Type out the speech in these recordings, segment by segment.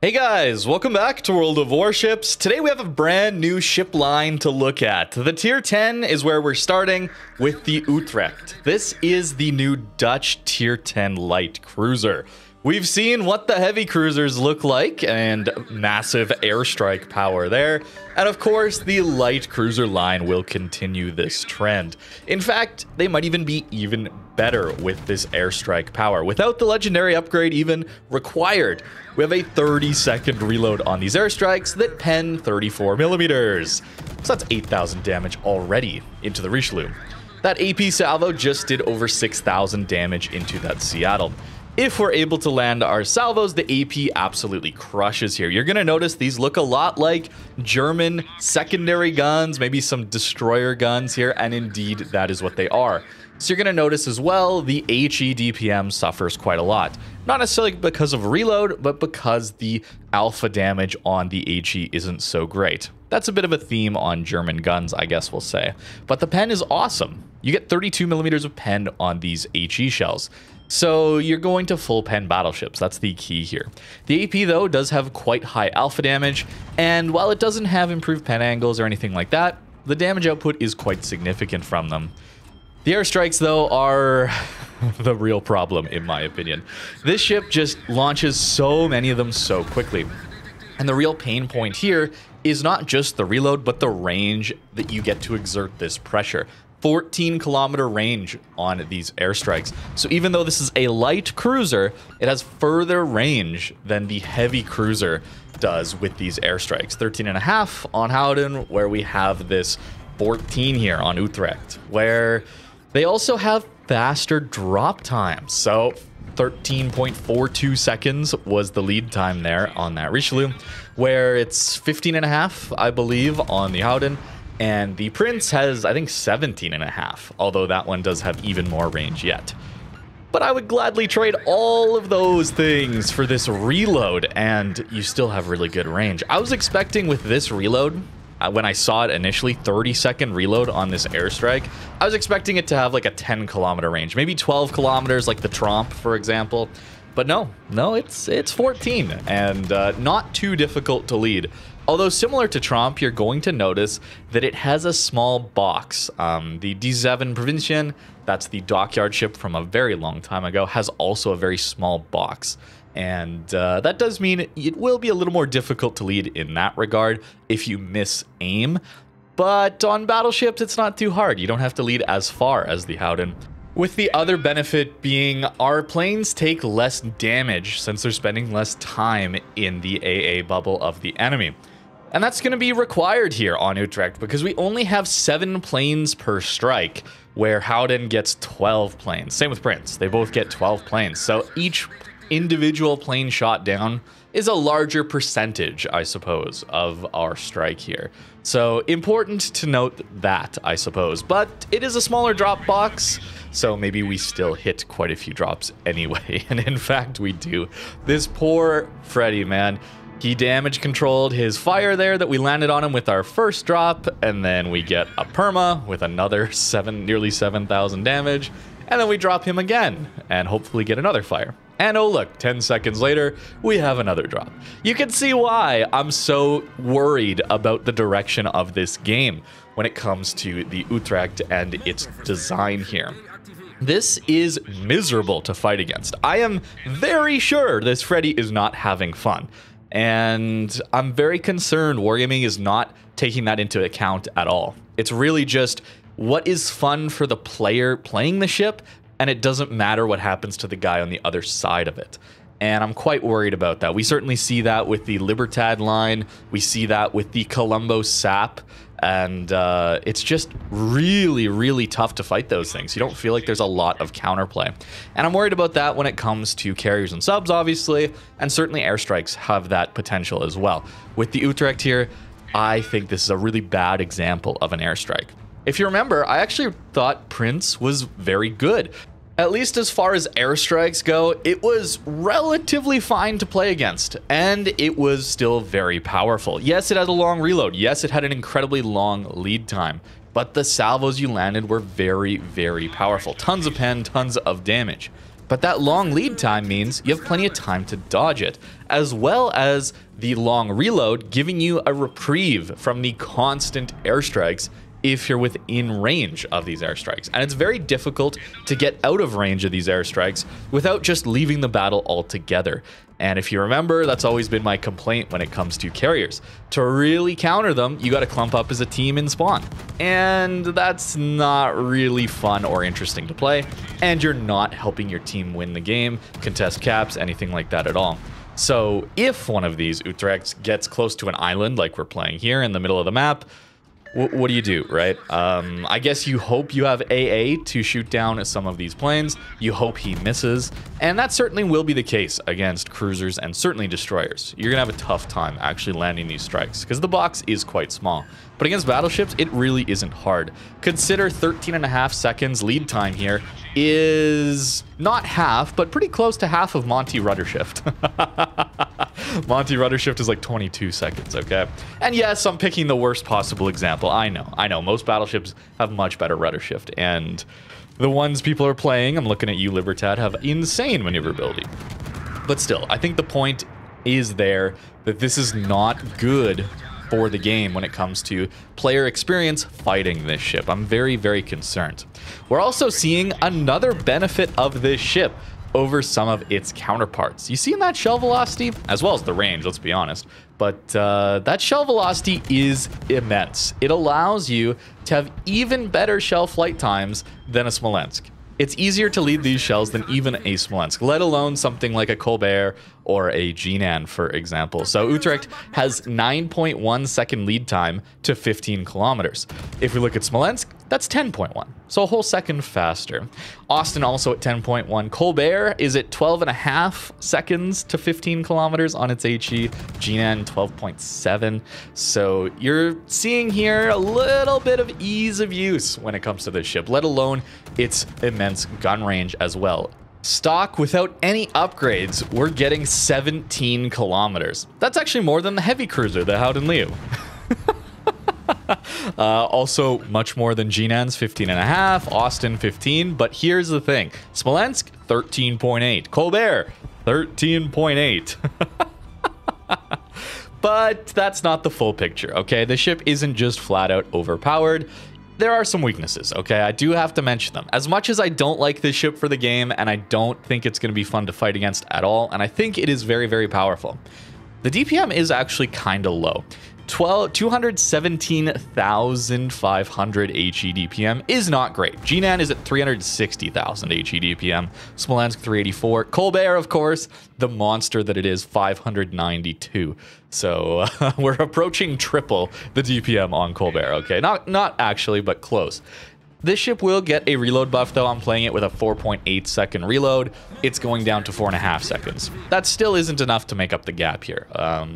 Hey guys, welcome back to World of Warships. Today we have a brand new ship line to look at. The tier 10 is where we're starting with the Utrecht. This is the new Dutch tier 10 light cruiser. We've seen what the heavy cruisers look like and massive airstrike power there. And of course, the light cruiser line will continue this trend. In fact, they might even be even better with this airstrike power without the legendary upgrade even required. We have a 30-second reload on these airstrikes that pen 34 millimeters. So that's 8,000 damage already into the Richelieu. That AP salvo just did over 6,000 damage into that Seattle. If we're able to land our salvos, the AP absolutely crushes here. You're going to notice these look a lot like German secondary guns, maybe some destroyer guns here, and indeed that is what they are. So you're going to notice as well the HE DPM suffers quite a lot. Not necessarily because of reload, but because the alpha damage on the HE isn't so great. That's a bit of a theme on German guns, I guess we'll say. But the pen is awesome. You get 32 millimeters of pen on these HE shells. So you're going to full pen battleships. That's the key here. The AP, though, does have quite high alpha damage. And while it doesn't have improved pen angles or anything like that, the damage output is quite significant from them. The airstrikes, though, are the real problem, in my opinion. This ship just launches so many of them so quickly. And the real pain point here is not just the reload, but the range that you get to exert this pressure. 14-kilometer range on these airstrikes. So even though this is a light cruiser, it has further range than the heavy cruiser does with these airstrikes. 13.5 on Howden, where we have this 14 here on Utrecht, where they also have faster drop times. So 13.42 seconds was the lead time there on that Richelieu, where it's 15.5, I believe, on the Howden. And the Prince has, I think, 17.5, although that one does have even more range yet. But I would gladly trade all of those things for this reload, and you still have really good range. I was expecting with this reload, when I saw it initially, 30-second reload on this airstrike, I was expecting it to have like a 10-kilometer range, maybe 12 kilometers like the Tromp, for example. But no, it's 14, and not too difficult to lead. Although similar to Tromp, you're going to notice that it has a small box. The D7 Provinciën, that's the dockyard ship from a very long time ago, has also a very small box. And that does mean it will be a little more difficult to lead in that regard if you miss aim. But on battleships, it's not too hard. You don't have to lead as far as the Howden. With the other benefit being our planes take less damage since they're spending less time in the AA bubble of the enemy. And that's going to be required here on Utrecht because we only have 7 planes per strike, where Howden gets 12 planes. Same with Prince. They both get 12 planes. So each individual plane shot down is a larger percentage, I suppose, of our strike here. So important to note that, I suppose. But it is a smaller drop box, so maybe we still hit quite a few drops anyway. And in fact, we do. This poor Freddy, man. He damage controlled his fire there that we landed on him with our first drop, and then we get a perma with another nearly 7,000 damage, and then we drop him again and hopefully get another fire. And oh look, 10 seconds later, we have another drop. You can see why I'm so worried about the direction of this game when it comes to the Utrecht and its design here. This is miserable to fight against. I am very sure this Freddy is not having fun. And I'm very concerned Wargaming is not taking that into account at all. It's really just what is fun for the player playing the ship, and it doesn't matter what happens to the guy on the other side of it. And I'm quite worried about that. We certainly see that with the Libertad line. We see that with the Colombo SAP. And it's just really, really tough to fight those things. You don't feel like there's a lot of counterplay. And I'm worried about that when it comes to carriers and subs, obviously. And certainly airstrikes have that potential as well. With the Utrecht here, I think this is a really bad example of an airstrike. If you remember, I actually thought Prince was very good. At least as far as airstrikes go, it was relatively fine to play against, and it was still very powerful. Yes, it had a long reload. Yes, it had an incredibly long lead time, but the salvos you landed were very, very powerful. Tons of pen, tons of damage. But that long lead time means you have plenty of time to dodge it, as well as the long reload giving you a reprieve from the constant airstrikes if you're within range of these airstrikes. And it's very difficult to get out of range of these airstrikes without just leaving the battle altogether. And if you remember, that's always been my complaint when it comes to carriers. To really counter them, you got to clump up as a team in spawn. And that's not really fun or interesting to play. And you're not helping your team win the game, contest caps, anything like that at all. So if one of these Utrechts gets close to an island like we're playing here in the middle of the map, what do you do, right? I guess you hope you have AA to shoot down some of these planes. You hope he misses. And that certainly will be the case against cruisers and certainly destroyers. You're going to have a tough time actually landing these strikes because the box is quite small. But against battleships, it really isn't hard. Consider 13.5 seconds lead time here is not half, but pretty close to half of Monty Rudder Shift. Monty Rudder Shift is like 22 seconds, okay? And yes, I'm picking the worst possible example. I know. Most battleships have much better rudder shift, and the ones people are playing, I'm looking at you, Libertad, have insane maneuverability. But still, I think the point is there that this is not good for the game when it comes to player experience fighting this ship. I'm very, very concerned. We're also seeing another benefit of this ship over some of its counterparts. You see in that shell velocity, as well as the range, let's be honest, but that shell velocity is immense. It allows you to have even better shell flight times than a Smolensk. It's easier to lead these shells than even a Smolensk, let alone something like a Colbert or a Jinan, for example. So Utrecht has 9.1 second lead time to 15 kilometers. If we look at Smolensk, that's 10.1, so a whole second faster. Austin also at 10.1. Colbert is at 12.5 seconds to 15 kilometers on its HE. Jinan 12.7. So you're seeing here a little bit of ease of use when it comes to this ship, let alone its immense gun range as well. Stock without any upgrades, we're getting 17 kilometers. That's actually more than the heavy cruiser, the Howden Liu. Also much more than Jinan's 15.5, Austin 15, but here's the thing. Smolensk 13.8, Colbert 13.8. But that's not the full picture, okay? The ship isn't just flat out overpowered. There are some weaknesses, okay? I do have to mention them. As much as I don't like this ship for the game, and I don't think it's going to be fun to fight against at all, and I think it is very, very powerful, the DPM is actually kind of low. 217,500 HE DPM is not great. Jinan is at 360,000 HE DPM. Smolensk 384. Colbert, of course, the monster that it is, 592. So we're approaching triple the DPM on Colbert. Okay, not actually, but close. This ship will get a reload buff, though. I'm playing it with a 4.8 second reload. It's going down to 4.5 seconds. That still isn't enough to make up the gap here.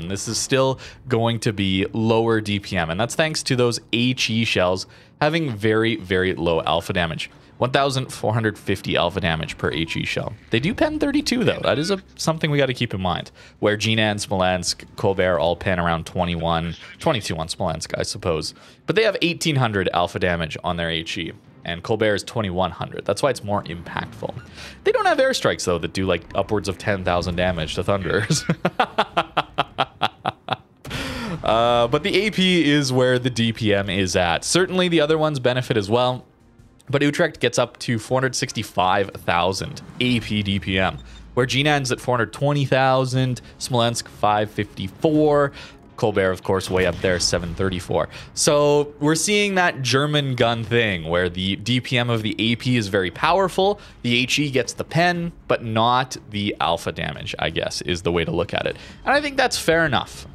This is still going to be lower DPM, and that's thanks to those HE shells having very, very low alpha damage. 1,450 alpha damage per HE shell. They do pen 32, though. That is something we got to keep in mind. Where Jinan, Smolensk, Colbert all pen around 21, 22 on Smolensk, I suppose. But they have 1,800 alpha damage on their HE. And Colbert is 2,100. That's why it's more impactful. They don't have airstrikes, though, that do like upwards of 10,000 damage to Thunderers. But the AP is where the DPM is at. Certainly the other ones benefit as well. But Utrecht gets up to 465,000 AP DPM, where Jinan's at 420,000, Smolensk 554, Colbert, of course, way up there, 734. So we're seeing that German gun thing where the DPM of the AP is very powerful, the HE gets the pen, but not the alpha damage, I guess, is the way to look at it. And I think that's fair enough.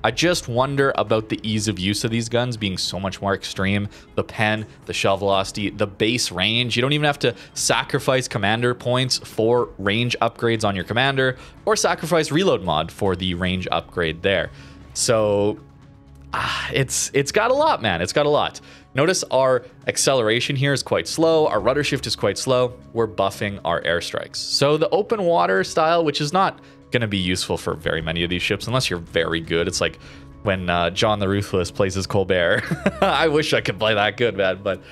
I just wonder about the ease of use of these guns being so much more extreme. The pen, the shell velocity, the base range. You don't even have to sacrifice commander points for range upgrades on your commander or sacrifice reload mod for the range upgrade there. So it's got a lot, man. It's got a lot. Notice our acceleration here is quite slow. Our rudder shift is quite slow. We're buffing our airstrikes. So the open water style, which is not going to be useful for very many of these ships unless you're very good. It's like when John the Ruthless plays as Colbert. I wish I could play that good, man, but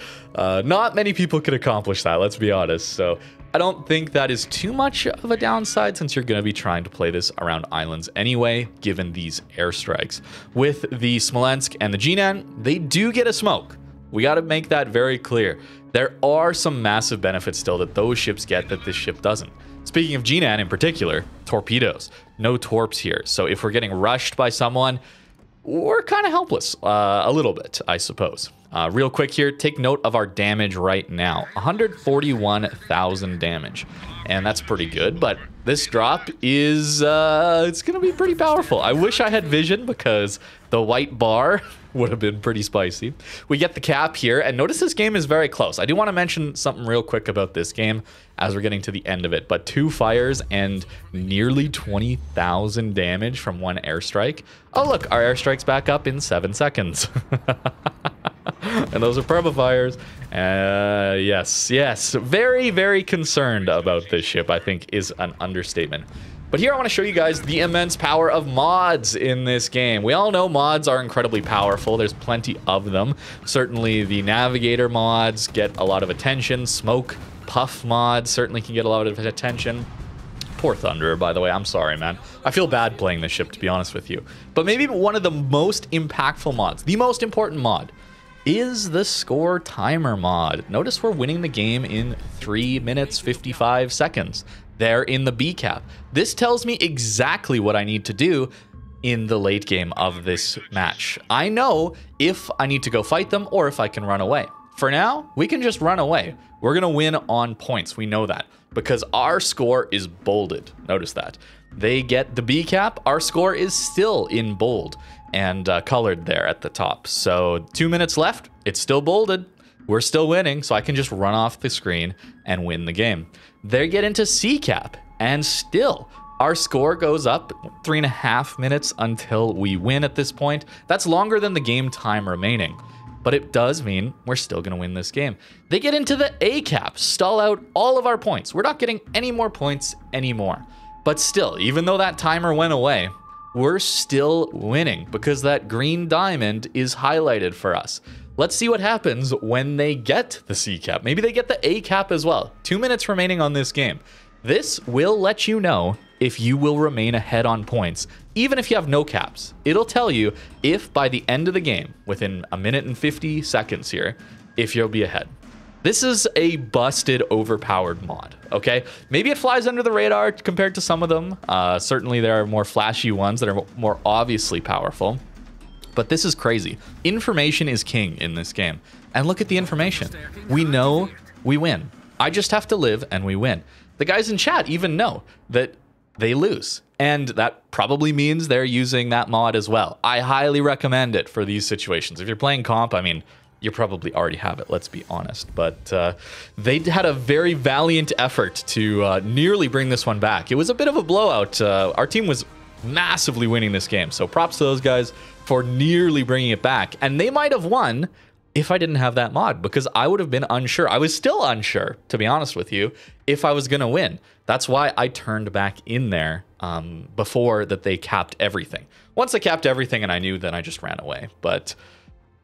not many people could accomplish that, let's be honest. So I don't think that is too much of a downside since you're going to be trying to play this around islands anyway, given these airstrikes. With the Smolensk and the Jinan, they do get a smoke. We got to make that very clear. There are some massive benefits still that those ships get that this ship doesn't. Speaking of Jinan in particular, torpedoes. No torps here. So if we're getting rushed by someone, we're kind of helpless a little bit, I suppose. Real quick here, take note of our damage right now. 141,000 damage. And that's pretty good, but this drop is, it's going to be pretty powerful. I wish I had vision because the white bar would have been pretty spicy. We get the cap here, and notice this game is very close. I do want to mention something real quick about this game as we're getting to the end of it, but 2 fires and nearly 20,000 damage from 1 airstrike. Oh, look, our airstrike's back up in 7 seconds. And those are perma fires. Yes. Very, very concerned about this ship, I think, is an understatement. But here I want to show you guys the immense power of mods in this game. We all know mods are incredibly powerful. There's plenty of them. Certainly the Navigator mods get a lot of attention. Smoke Puff mods certainly can get a lot of attention. Poor Thunderer, by the way. I'm sorry, man. I feel bad playing this ship, to be honest with you. But maybe one of the most impactful mods, the most important mod, is the score timer mod. Notice we're winning the game in 3 minutes 55 seconds. There in the B cap. This tells me exactly what I need to do in the late game of this match. I know if I need to go fight them or if I can run away. For now, we can just run away. We're gonna win on points. We know that because our score is bolded. Notice that. They get the B cap. Our score is still in bold and colored there at the top. So 2 minutes left. It's still bolded. We're still winning, so I can just run off the screen and win the game. They get into C cap, and still our score goes up 3.5 minutes until we win at this point. That's longer than the game time remaining, but it does mean we're still going to win this game. They get into the A cap, stall out all of our points. We're not getting any more points anymore. But still, even though that timer went away, we're still winning because that green diamond is highlighted for us. Let's see what happens when they get the C cap. Maybe they get the A cap as well. 2 minutes remaining on this game. This will let you know if you will remain ahead on points, even if you have no caps. It'll tell you if by the end of the game, within 1 minute and 50 seconds here, if you'll be ahead. This is a busted, overpowered mod, okay? Maybe it flies under the radar compared to some of them. Certainly there are more flashy ones that are more obviously powerful. But this is crazy. Information is king in this game. And look at the information. We know we win. I just have to live and we win. The guys in chat even know that they lose. And that probably means they're using that mod as well. I highly recommend it for these situations. If you're playing comp, I mean, you probably already have it, let's be honest. But they had a very valiant effort to nearly bring this one back. It was a bit of a blowout. Our team was massively winning this game. So props to those guys for nearly bringing it back. And they might have won if I didn't have that mod, because I would have been unsure. I was still unsure, to be honest with you, if I was going to win. That's why I turned back in there before that they capped everything. Once they capped everything and I knew, then I just ran away. But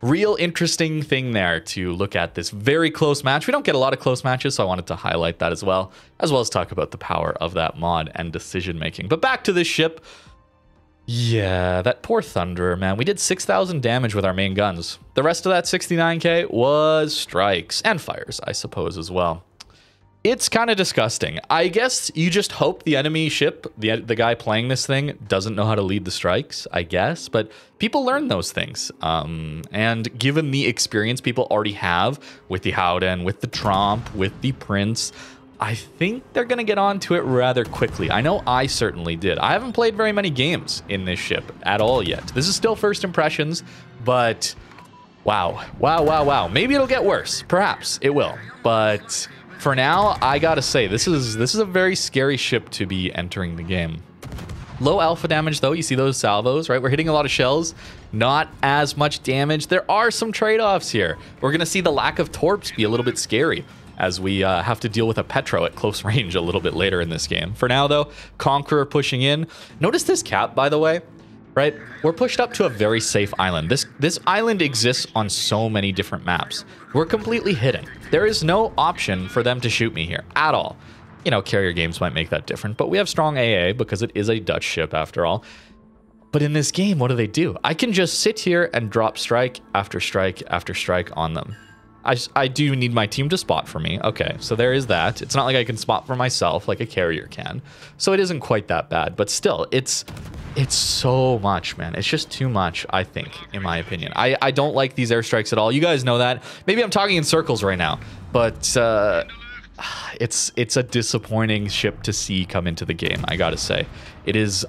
real interesting thing there to look at this very close match. We don't get a lot of close matches, so I wanted to highlight that as well as talk about the power of that mod and decision making. But back to this ship. Yeah, that poor Thunderer, man. We did 6,000 damage with our main guns. The rest of that 69k was strikes and fires, I suppose, as well. It's kind of disgusting. I guess you just hope the enemy ship, the guy playing this thing, doesn't know how to lead the strikes, I guess. But people learn those things. And given the experience people already have with the Howden, with the Tromp, with the Prince, I think they're going to get onto it rather quickly. I know I certainly did. I haven't played very many games in this ship at all yet. This is still first impressions, but wow. Maybe it'll get worse. Perhaps it will. But for now, I gotta say, this is a very scary ship to be entering the game. Low alpha damage, though. You see those salvos, right? We're hitting a lot of shells. Not as much damage. There are some trade-offs here. We're going to see the lack of torps be a little bit scary as we have to deal with a Petro at close range a little bit later in this game. For now, though, Conqueror pushing in. Notice this cap, by the way. right? We're pushed up to a very safe island. This island exists on so many different maps. We're completely hidden. There is no option for them to shoot me here at all. You know, carrier games might make that different, but we have strong AA because it is a Dutch ship after all. But in this game, what do? I can just sit here and drop strike after strike after strike on them. I do need my team to spot for me. Okay, so there is that. It's not like I can spot for myself like a carrier can. So it isn't quite that bad, but still, it's so much, man. It's just too much, I think, in my opinion. I don't like these airstrikes at all. You guys know that. Maybe I'm talking in circles right now, but it's a disappointing ship to see come into the game, I gotta say. It's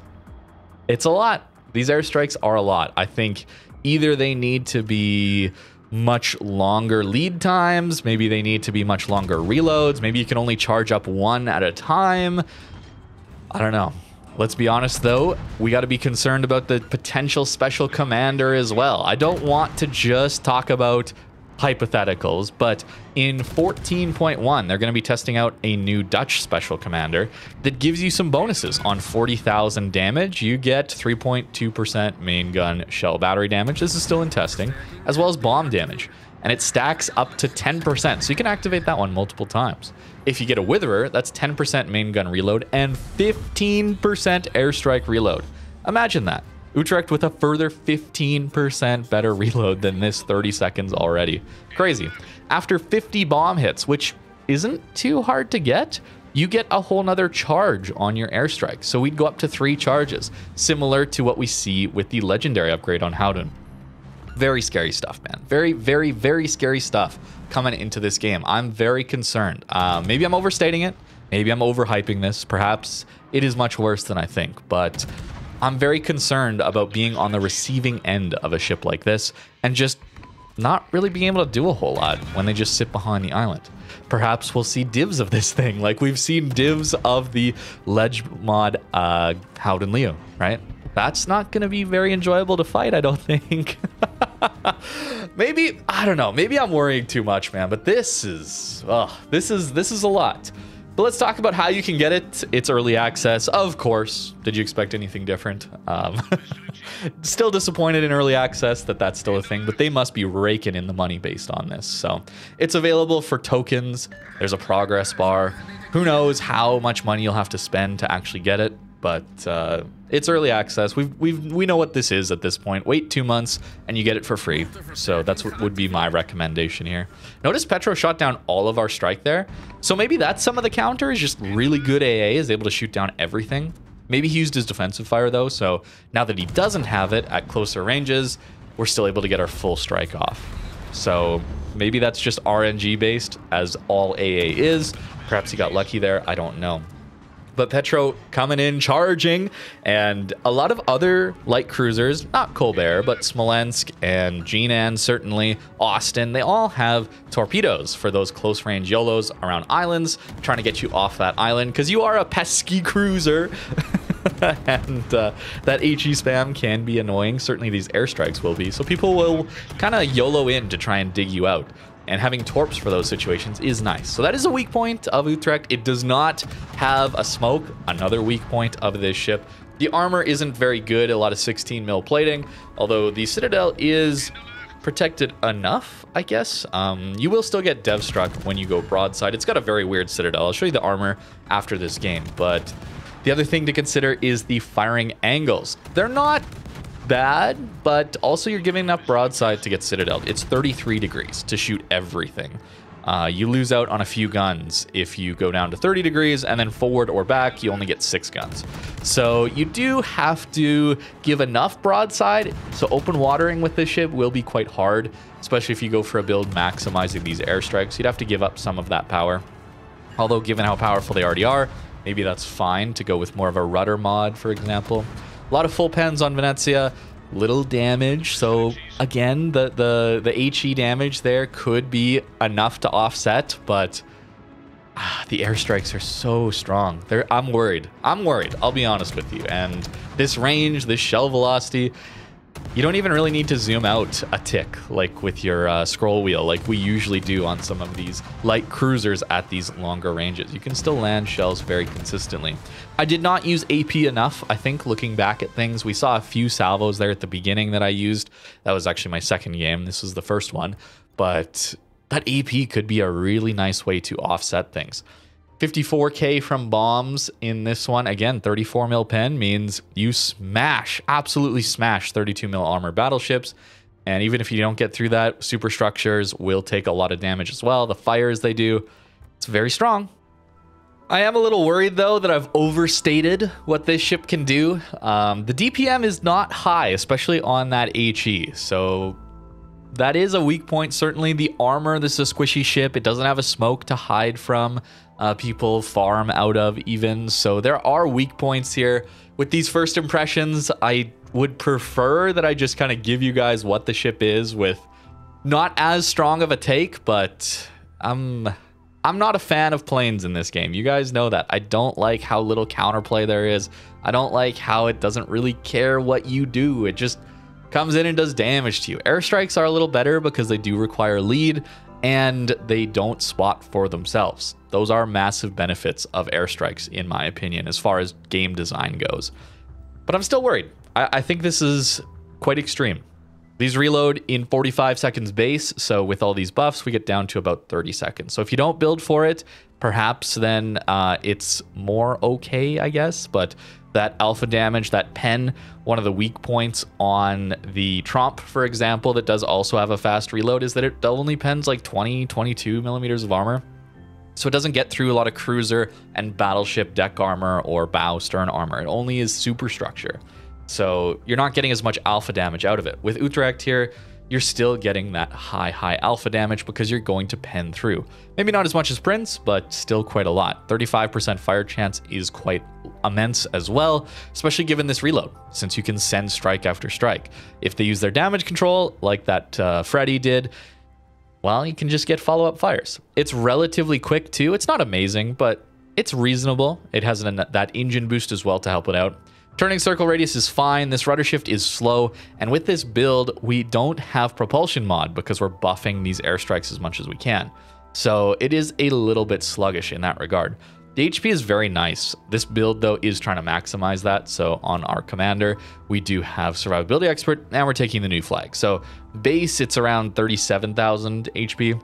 a lot. These airstrikes are a lot. I think either they need to be much longer lead times, maybe they need to be much longer reloads, maybe you can only charge up one at a time. I don't know. Let's be honest though, we got to be concerned about the potential special commander as well. I don't want to just talk about hypotheticals, but in 14.1 they're going to be testing out a new Dutch special commander that gives you some bonuses. On 40,000 damage you get 3.2% main gun shell battery damage. This is still in testing, as well as bomb damage, and it stacks up to 10%, so you can activate that one multiple times. If you get a Witherer, that's 10% main gun reload and 15% airstrike reload. Imagine that. Utrecht with a further 15% better reload than this 30 seconds already. Crazy. After 50 bomb hits, which isn't too hard to get, you get a whole nother charge on your airstrike. So we'd go up to 3 charges, similar to what we see with the legendary upgrade on Howden. Very scary stuff, man. Very, very, very scary stuff coming into this game. I'm very concerned. Maybe I'm overstating it. Maybe I'm overhyping this. Perhaps it is much worse than I think, but I'm very concerned about being on the receiving end of a ship like this and just not really being able to do a whole lot when they just sit behind the island. Perhaps we'll see divs of this thing like we've seen divs of the Ledge mod Howden Leo, right? That's not going to be very enjoyable to fight, I don't think. Maybe, I don't know, maybe I'm worrying too much, man, but this is a lot. But let's talk about how you can get it. It's early access, of course. Did you expect anything different? Still disappointed in early access that's still a thing, but they must be raking in the money based on this. So it's available for tokens. There's a progress bar. Who knows how much money you'll have to spend to actually get it, but it's early access. We know what this is at this point. Wait 2 months and you get it for free. So that's what would be my recommendation here. Notice Petro shot down all of our strike there. So maybe that's some of the counter, is just really good AA, is able to shoot down everything. Maybe he used his defensive fire though. So now that he doesn't have it at closer ranges, we're still able to get our full strike off. So maybe that's just RNG based, as all AA is. Perhaps he got lucky there. I don't know. But Petro coming in, charging, and a lot of other light cruisers, not Colbert, but Smolensk and Jinan, certainly, Austin, they all have torpedoes for those close-range YOLOs around islands, trying to get you off that island, because you are a pesky cruiser. And that HE spam can be annoying. Certainly these airstrikes will be. So people will kind of YOLO in to try and dig you out. And having torps for those situations is nice. So that is a weak point of Utrecht. It does not have a smoke, another weak point of this ship. The armor isn't very good, a lot of 16 mil plating, although the Citadel is protected enough, I guess. You will still get dev struck when you go broadside. It's got a very weird Citadel. I'll show you the armor after this game, but the other thing to consider is the firing angles. They're not bad, but also you're giving enough broadside to get Citadel. It's 33 degrees to shoot everything. You lose out on a few guns if you go down to 30 degrees, and then forward or back, you only get 6 guns. So you do have to give enough broadside, so open watering with this ship will be quite hard, especially if you go for a build maximizing these airstrikes. You'd have to give up some of that power. Although, given how powerful they already are, maybe that's fine to go with more of a rudder mod, for example. A lot of full pens on Venezia, little damage. So again, the HE damage there could be enough to offset, but the airstrikes are so strong. I'm worried. I'll be honest with you. And this range, this shell velocity, You don't even really need to zoom out a tick like with your scroll wheel like we usually do on some of these light cruisers at these longer ranges. You can still land shells very consistently. I did not use AP enough. I think looking back at things, we saw a few salvos there at the beginning that I used. That was actually my second game. This was the first one. But that AP could be a really nice way to offset things. 54k from bombs in this one. Again, 34 mil pen means you smash, absolutely smash 32 mil armor battleships. And even if you don't get through that, superstructures will take a lot of damage as well. The fires they do, it's very strong. I am a little worried though that I've overstated what this ship can do. The DPM is not high, especially on that HE. So that is a weak point. Certainly the armor, this is a squishy ship. It doesn't have a smoke to hide from. People farm out of even. So there are weak points here. With these first impressions, I would prefer that I just kind of give you guys what the ship is with not as strong of a take, but I'm not a fan of planes in this game. You guys know that. I don't like how little counterplay there is. I don't like how it doesn't really care what you do. It just comes in and does damage to you. Airstrikes are a little better because they do require lead and they don't spot for themselves. Those are massive benefits of airstrikes, in my opinion, as far as game design goes. But I'm still worried. I think this is quite extreme. These reload in 45 seconds base, so with all these buffs, we get down to about 30 seconds. So if you don't build for it, perhaps then it's more okay, I guess. But that alpha damage, that pen, one of the weak points on the Tromp, for example, that does also have a fast reload, is that it only pens like 20, 22 millimeters of armor. So it doesn't get through a lot of cruiser and battleship deck armor or bow stern armor. It only is superstructure. So you're not getting as much alpha damage out of it. With Utrecht here, you're still getting that high alpha damage because you're going to pen through. Maybe not as much as Prince, but still quite a lot. 35% fire chance is quite immense as well, especially given this reload, since you can send strike after strike. If they use their damage control, like that Freddy did, well, you can just get follow-up fires. It's relatively quick too. It's not amazing, but it's reasonable. It has that engine boost as well to help it out. Turning circle radius is fine. This rudder shift is slow. And with this build, we don't have propulsion mod because we're buffing these airstrikes as much as we can. So it is a little bit sluggish in that regard. The HP is very nice. This build, though, is trying to maximize that. So on our commander, we do have survivability expert, and we're taking the new flag. So base, it's around 37,000 HP.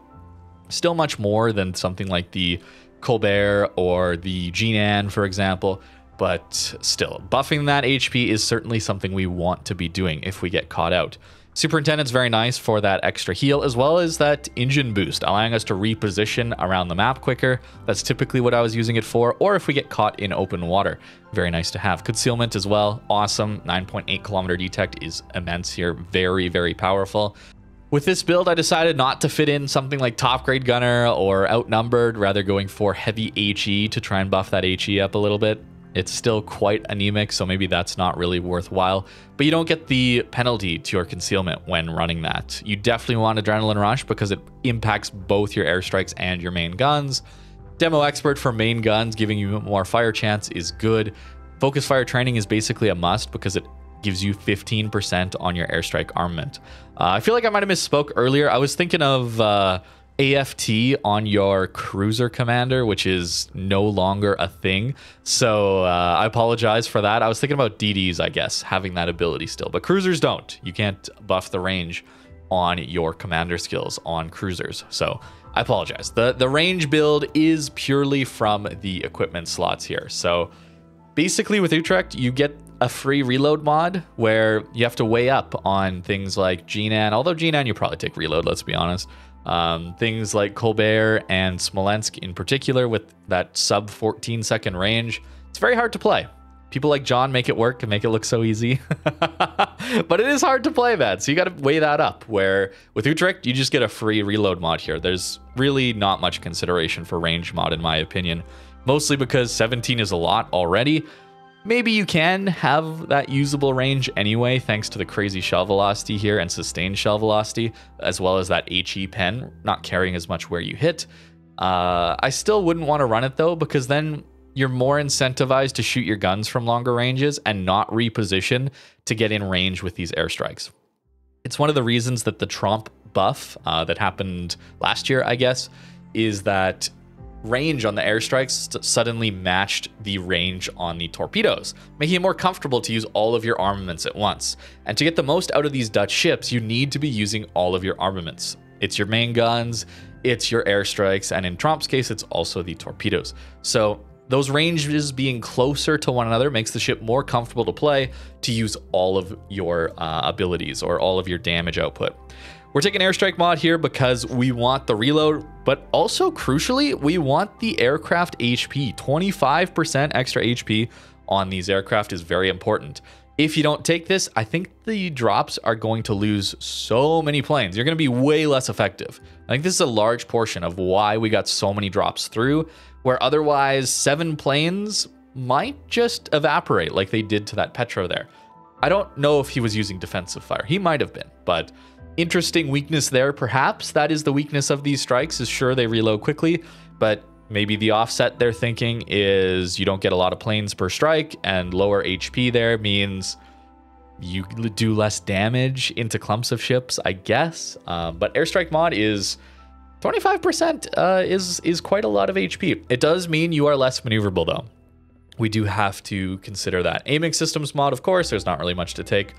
Still much more than something like the Colbert or the Jinan, for example. But still, buffing that HP is certainly something we want to be doing if we get caught out. Superintendent's very nice for that extra heal, as well as that engine boost, allowing us to reposition around the map quicker. That's typically what I was using it for, or if we get caught in open water. Very nice to have. Concealment as well, awesome. 9.8 kilometer detect is immense here, very powerful. With this build, I decided not to fit in something like top grade gunner or outnumbered, rather going for heavy HE to try and buff that HE up a little bit. It's still quite anemic, so maybe that's not really worthwhile. But you don't get the penalty to your concealment when running that. You definitely want Adrenaline Rush because it impacts both your airstrikes and your main guns. Demo Expert for main guns, giving you more fire chance, is good. Focus Fire Training is basically a must because it gives you 15% on your airstrike armament. I feel like I might have misspoke earlier. I was thinking of AFT on your cruiser commander, which is no longer a thing. So I apologize for that. I was thinking about DDs, I guess, having that ability still, but cruisers don't. You can't buff the range on your commander skills on cruisers. So I apologize. The range build is purely from the equipment slots here. So basically with Utrecht, you get a free reload mod where you have to weigh up on things like Jinan, although Jinan you probably take reload, let's be honest. Things like Colbert and Smolensk in particular with that sub 14 second range. It's very hard to play. People like John make it work and make it look so easy. But it is hard to play, man. So you got to weigh that up, where with Utrecht, you just get a free reload mod here. There's really not much consideration for range mod, in my opinion. Mostly because 17 is a lot already. Maybe you can have that usable range anyway, thanks to the crazy shell velocity here and sustained shell velocity, as well as that HE pen, not carrying as much where you hit. I still wouldn't want to run it though, because then you're more incentivized to shoot your guns from longer ranges and not reposition to get in range with these airstrikes. It's one of the reasons that the Tromp buff that happened last year, I guess, is that range on the airstrikes suddenly matched the range on the torpedoes, making it more comfortable to use all of your armaments at once. And to get the most out of these Dutch ships, you need to be using all of your armaments. It's your main guns, it's your airstrikes, and in Tromp's case, it's also the torpedoes. So those ranges being closer to one another makes the ship more comfortable to play to use all of your abilities or all of your damage output. We're taking airstrike mod here because we want the reload, but also crucially, we want the aircraft HP. 25% extra HP on these aircraft is very important. If you don't take this, I think the drops are going to lose so many planes. You're going to be way less effective. I think this is a large portion of why we got so many drops through, where otherwise 7 planes might just evaporate like they did to that Petro there. I don't know if he was using defensive fire. He might have been, but interesting weakness there. Perhaps that is the weakness of these strikes, is sure they reload quickly, but maybe the offset they're thinking is you don't get a lot of planes per strike, and lower HP there means you do less damage into clumps of ships, I guess. But airstrike mod is 25% is quite a lot of HP. It does mean you are less maneuverable though. We do have to consider that. Aiming systems mod, of course, there's not really much to take.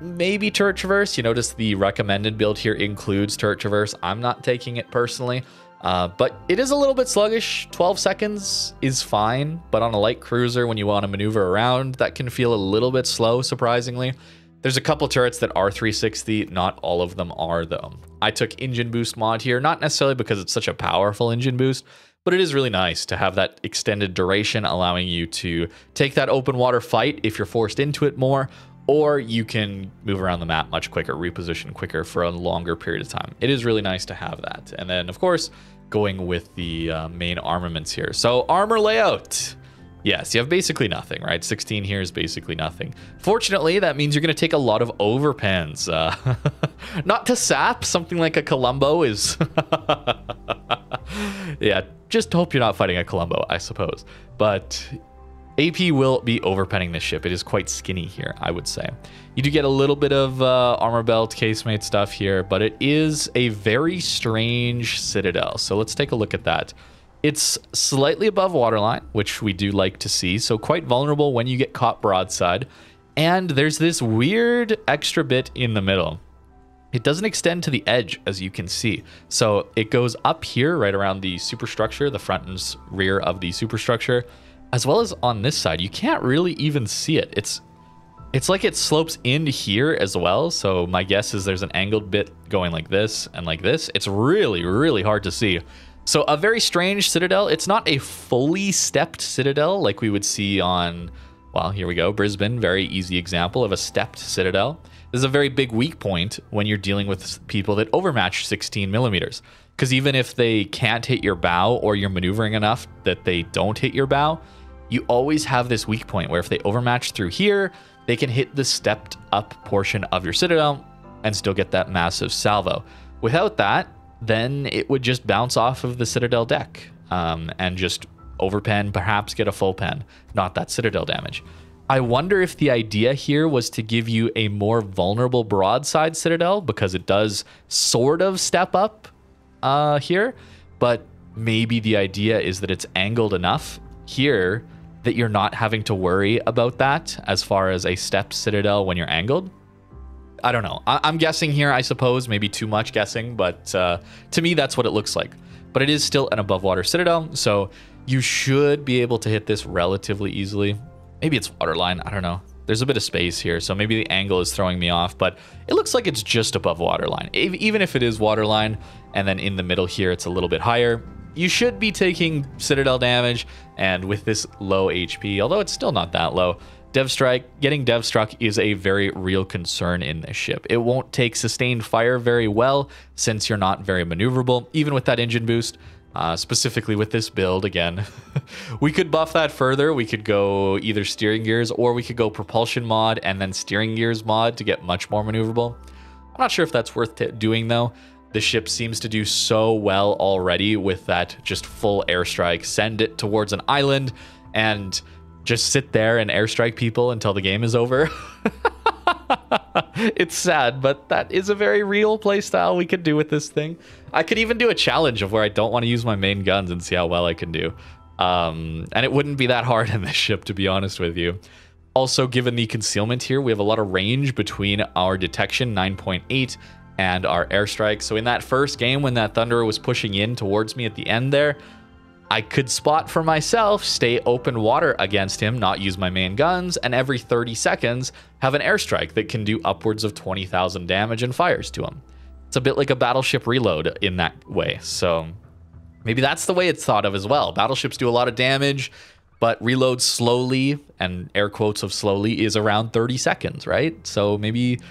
Maybe turret traverse. You notice the recommended build here includes turret traverse. I'm not taking it personally, but it is a little bit sluggish. 12 seconds is fine, but on a light cruiser, when you want to maneuver around, that can feel a little bit slow, surprisingly. There's a couple turrets that are 360. Not all of them are, though. I took engine boost mod here, not necessarily because it's such a powerful engine boost, but it is really nice to have that extended duration, allowing you to take that open water fight if you're forced into it more, or you can move around the map much quicker, reposition quicker for a longer period of time. It is really nice to have that. And then, of course, going with the main armaments here. So armor layout. Yes, you have basically nothing, right? 16 here is basically nothing. Fortunately, that means you're going to take a lot of overpens. Not to sap, something like a Colombo is... Yeah, just hope you're not fighting a Colombo, I suppose. But AP will be overpenning this ship. It is quite skinny here, I would say. You do get a little bit of armor belt, casemate stuff here, but it is a very strange citadel. So let's take a look at that. It's slightly above waterline, which we do like to see, so quite vulnerable when you get caught broadside. And there's this weird extra bit in the middle. It doesn't extend to the edge, as you can see. So it goes up here, right around the superstructure, the front and rear of the superstructure, as well as on this side. You can't really even see it. It's like it slopes into here as well. So my guess is there's an angled bit going like this and like this. It's really, really hard to see. So a very strange citadel. It's not a fully stepped citadel like we would see on, well, here we go, Brisbane. Very easy example of a stepped citadel. This is a very big weak point when you're dealing with people that overmatch 16 millimeters. Because even if they can't hit your bow, or you're maneuvering enough that they don't hit your bow, you always have this weak point where if they overmatch through here, they can hit the stepped up portion of your citadel and still get that massive salvo. Without that, then it would just bounce off of the citadel deck and just overpen, perhaps get a full pen, not that citadel damage. I wonder if the idea here was to give you a more vulnerable broadside citadel, because it does sort of step up here, but maybe the idea is that it's angled enough here that you're not having to worry about that as far as a stepped citadel when you're angled. I don't know. I'm guessing here, I suppose, maybe too much guessing, but to me, that's what it looks like. But it is still an above water citadel, so you should be able to hit this relatively easily. Maybe it's waterline, I don't know. There's a bit of space here, so maybe the angle is throwing me off, but it looks like it's just above waterline. Even if it is waterline, and then in the middle here, it's a little bit higher, you should be taking citadel damage, and with this low HP, although it's still not that low, Dev Strike, getting Dev Struck is a very real concern in this ship. It won't take sustained fire very well since you're not very maneuverable, even with that engine boost. Specifically with this build, again, we could buff that further. We could go either steering gears, or we could go propulsion mod and then steering gears mod to get much more maneuverable. I'm not sure if that's worth doing, though. The ship seems to do so well already with that just full airstrike. Send it towards an island and just sit there and airstrike people until the game is over. It's sad, but that is a very real playstyle we could do with this thing. I could even do a challenge of where I don't want to use my main guns and see how well I can do. And it wouldn't be that hard in this ship, to be honest with you. Also, given the concealment here, we have a lot of range between our detection, 9.8, and our airstrike. So in that first game, when that Thunderer was pushing in towards me at the end there, I could spot for myself, stay open water against him, not use my main guns, and every 30 seconds have an airstrike that can do upwards of 20,000 damage and fires to him. It's a bit like a battleship reload in that way. So maybe that's the way it's thought of as well. Battleships do a lot of damage, but reload slowly, and air quotes of slowly is around 30 seconds, right? So maybe,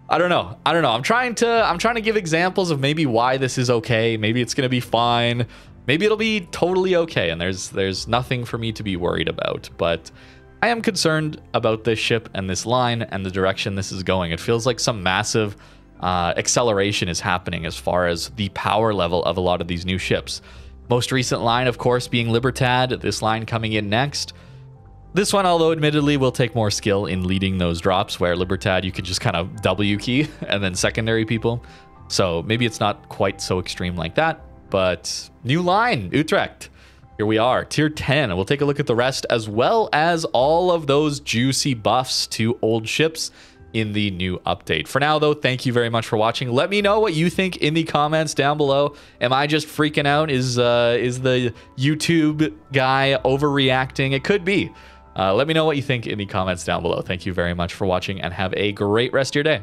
I don't know. I'm trying to give examples of maybe why this is okay. Maybe it's gonna be fine. Maybe it'll be totally okay, and there's nothing for me to be worried about. But I am concerned about this ship and this line and the direction this is going. It feels like some massive acceleration is happening as far as the power level of a lot of these new ships. Most recent line, of course, being Libertad. This line coming in next. This one, although admittedly, will take more skill in leading those drops, where Libertad, you could just kind of W key and then secondary people. So maybe it's not quite so extreme like that. But new line, Utrecht. Here we are, tier 10. We'll take a look at the rest, as well as all of those juicy buffs to old ships in the new update. For now, though, thank you very much for watching. Let me know what you think in the comments down below. Am I just freaking out? Is the YouTube guy overreacting? It could be. Let me know what you think in the comments down below. Thank you very much for watching, and have a great rest of your day.